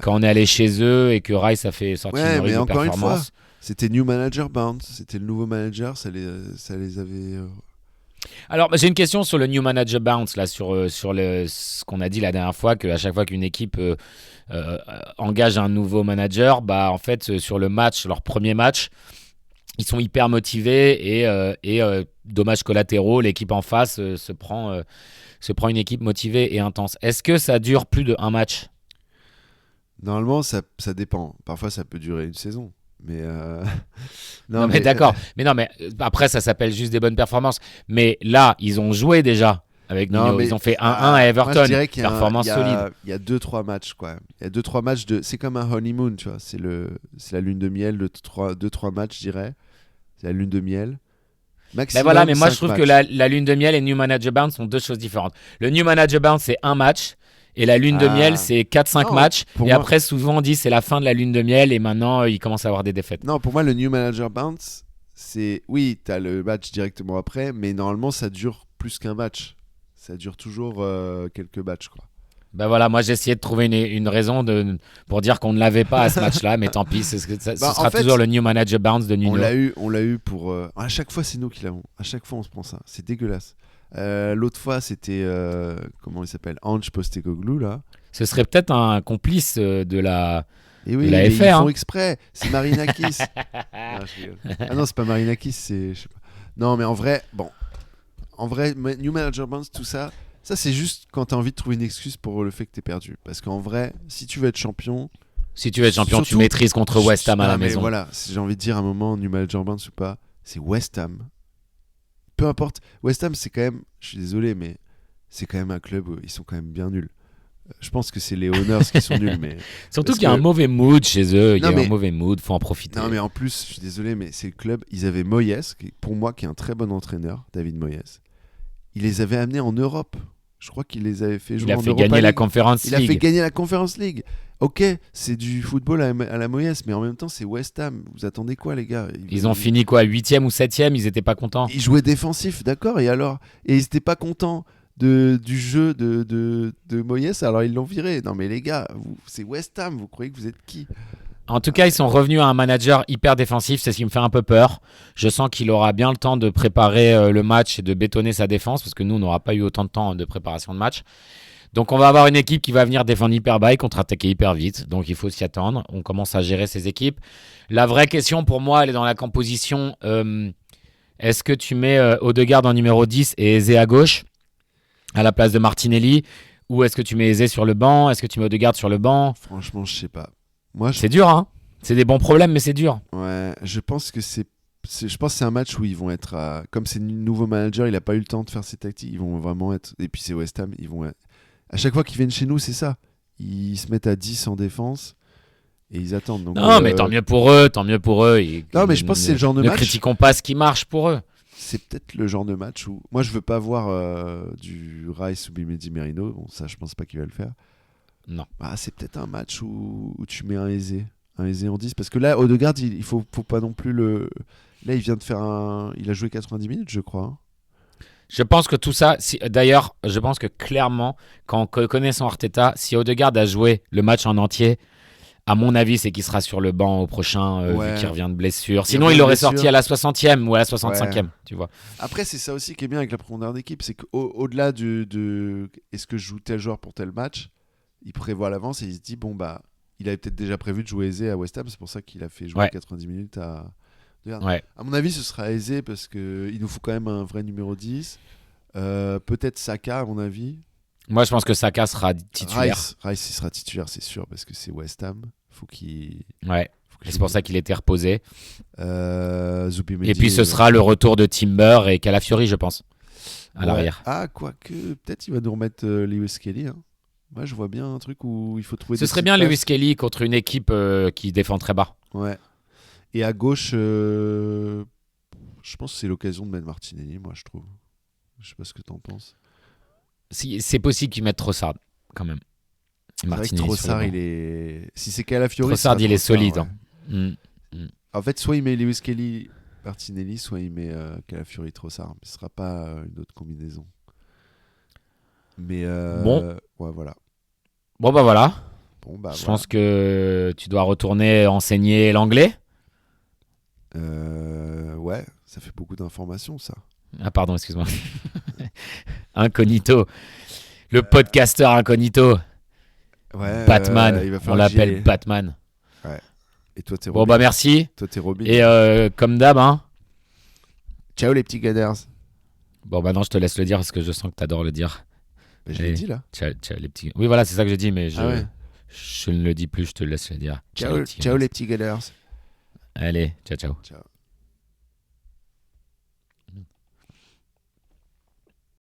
quand on est allé chez eux et que Rice a fait sortir une horrible performance. Une fois, c'était new manager bound, c'était le nouveau manager, ça les avait. Alors j'ai une question sur le new manager bounce là sur ce qu'on a dit la dernière fois, qu'à chaque fois qu'une équipe engage un nouveau manager, en fait sur le match, leur premier match, ils sont hyper motivés et dommages collatéraux, l'équipe en face se prend une équipe motivée et intense. Est-ce que ça dure plus de un match ? Normalement ça dépend, parfois ça peut durer une saison. Mais non mais d'accord. Mais après ça s'appelle juste des bonnes performances. Mais là, ils ont joué déjà avec Nuno. Ils ont fait 1-1 à Everton. Moi, je dirais qu'il performance solide. Il y a 2-3 matchs quoi. Il y a 2-3 matchs c'est comme un honeymoon, tu vois, c'est la lune de miel de 2-3 matchs, je dirais. C'est la lune de miel. Maximum, voilà, mais moi je trouve que la lune de miel et New Manager Bound sont deux choses différentes. Le New Manager Bound, c'est un match. Et la lune de miel, c'est 4-5 matchs. Et moi, après, souvent, on dit c'est la fin de la lune de miel. Et maintenant, il commence à avoir des défaites. Non, pour moi, le New Manager Bounce, c'est... Oui, tu as le match directement après. Mais normalement, ça dure plus qu'un match. Ça dure toujours quelques matchs, quoi. Voilà, moi, j'ai essayé de trouver une raison pour dire qu'on ne l'avait pas à ce match-là. Mais tant pis, ce sera toujours le New Manager Bounce de Nuno. On l'a eu pour... À chaque fois, c'est nous qui l'avons. À chaque fois, on se prend ça. C'est dégueulasse. L'autre fois, c'était comment il s'appelle, Ange Postecoglou là. Ce serait peut-être un complice de la. Et oui, de la FR, ils font hein. exprès. C'est Marinakis. Non, c'est pas Marinakis, c'est. Je sais pas. Non, mais en vrai, New Manager Bounce, tout ça, c'est juste quand t'as envie de trouver une excuse pour le fait que t'es perdu. Parce qu'en vrai, si tu veux être champion. Surtout, tu maîtrises contre West Ham à la maison. Voilà, si j'ai envie de dire à un moment New Manager Bounce ou pas, c'est West Ham. Peu importe, West Ham, c'est quand même, je suis désolé, mais c'est quand même un club où ils sont quand même bien nuls. Je pense que c'est les Owners qui sont nuls, mais surtout qu'il y a un mauvais mood chez eux. Il y a un mauvais mood, faut en profiter. Non, mais en plus, je suis désolé, mais c'est le club. Ils avaient Moyes, pour moi, qui est un très bon entraîneur, David Moyes. Il les avait amenés en Europe. Je crois qu'il les avait fait jouer en Europa League. Il a fait gagner la Conference League. Il a fait gagner la Conference League. Ok, c'est du football à la Moyes, mais en même temps, c'est West Ham. Vous attendez quoi, les gars ? Ils ont fini quoi, 8e ou 7e ? Ils étaient pas contents. Ils jouaient défensif, d'accord, et alors ? Et ils étaient pas contents du jeu de Moyes, alors ils l'ont viré. Non mais les gars, c'est West Ham, vous croyez que vous êtes qui ? En tout cas, ils sont revenus à un manager hyper défensif, c'est ce qui me fait un peu peur. Je sens qu'il aura bien le temps de préparer le match et de bétonner sa défense, parce que nous, on n'aura pas eu autant de temps de préparation de match. Donc on va avoir une équipe qui va venir défendre hyper bas et contre-attaquer hyper vite. Donc il faut s'y attendre. On commence à gérer ces équipes. La vraie question pour moi, elle est dans la composition. Est-ce que tu mets Odegaard en numéro 10 et Eze à gauche à la place de Martinelli ? Ou est-ce que tu mets Eze sur le banc ? Est-ce que tu mets Odegaard sur le banc ? Franchement, je sais pas. C'est dur, hein ? C'est des bons problèmes, mais c'est dur. Ouais, je pense que c'est un match où ils vont être comme c'est un nouveau manager, il n'a pas eu le temps de faire ses tactiques. Ils vont vraiment être... Et puis c'est West Ham, ils vont... À chaque fois qu'ils viennent chez nous, c'est ça. Ils se mettent à 10 en défense et ils attendent. Donc, non, mais tant mieux pour eux. Non, mais je pense que c'est le genre de match... Ne critiquons pas ce qui marche pour eux. C'est peut-être le genre de match où... Moi, je veux pas voir du Rice ou Bimeди Merino. Bon, ça, je pense pas qu'il va le faire. Non. C'est peut-être un match où tu mets un Eze en 10. Parce que là, Odegaard, il faut pas non plus le... Là, il vient de faire il a joué 90 minutes, je crois, hein. Je pense que tout ça, d'ailleurs, je pense que clairement, quand connaissant Arteta, si Odegaard a joué le match en entier, à mon avis, c'est qu'il sera sur le banc au prochain, vu qu'il revient de blessure. Sinon, il l'aurait sorti à la 60e ou à la 65e, tu vois. Après, c'est ça aussi qui est bien avec la profondeur d'équipe, c'est qu'au-delà de est-ce que je joue tel joueur pour tel match, il prévoit à l'avance et il se dit, bon, bah, il avait peut-être déjà prévu de jouer Eze à West Ham, c'est pour ça qu'il a fait jouer 90 minutes à... Ouais. À mon avis, ce sera Eze parce qu'il nous faut quand même un vrai numéro 10. Peut-être Saka, à mon avis. Moi, je pense que Saka sera titulaire. Rice, il sera titulaire, c'est sûr, parce que c'est West Ham. Faut qu'il... Ouais. Et c'est pour ça qu'il était reposé. Zubimendi, et puis, ce sera le retour de Timber et Calafiori, je pense, à l'arrière. Ah, quoique, peut-être il va nous remettre Lewis Kelly. Hein. Moi, je vois bien un truc où il faut trouver Ce serait bien Lewis Kelly contre une équipe qui défend très bas. Ouais. Et à gauche, je pense que c'est l'occasion de mettre Martinelli, moi, je trouve. Je sais pas ce que t'en penses. C'est possible qu'ils mettent Trossard, quand même. C'est vrai que Trossard, il est... Si c'est Calafiori... Trossard, il est solide. Ouais. En fait, soit il met Lewis Kelly, Martinelli, soit il met Calafiori, Trossard. Mais ce sera pas une autre combinaison. Mais bon. Ouais, voilà. Bon, bah voilà. Je pense que tu dois retourner enseigner l'anglais. Ouais, ça fait beaucoup d'informations, ça. Ah, pardon, excuse-moi. Incognito. Le podcasteur incognito. Ouais, Batman. On l'appelle Batman. Ouais. Et toi, t'es Robin. Bon, bah merci. Toi, t'es Robin. Et comme d'hab, hein. Ciao, les petits Gunners. Bon, bah non, je te laisse le dire parce que je sens que t'adores le dire. Mais je l'ai dit, là. Ciao, les petits... Oui, voilà, c'est ça que j'ai dit, mais je ne le dis plus, je te laisse le dire. Ciao, les petits Gunners. Allez, ciao. Ciao.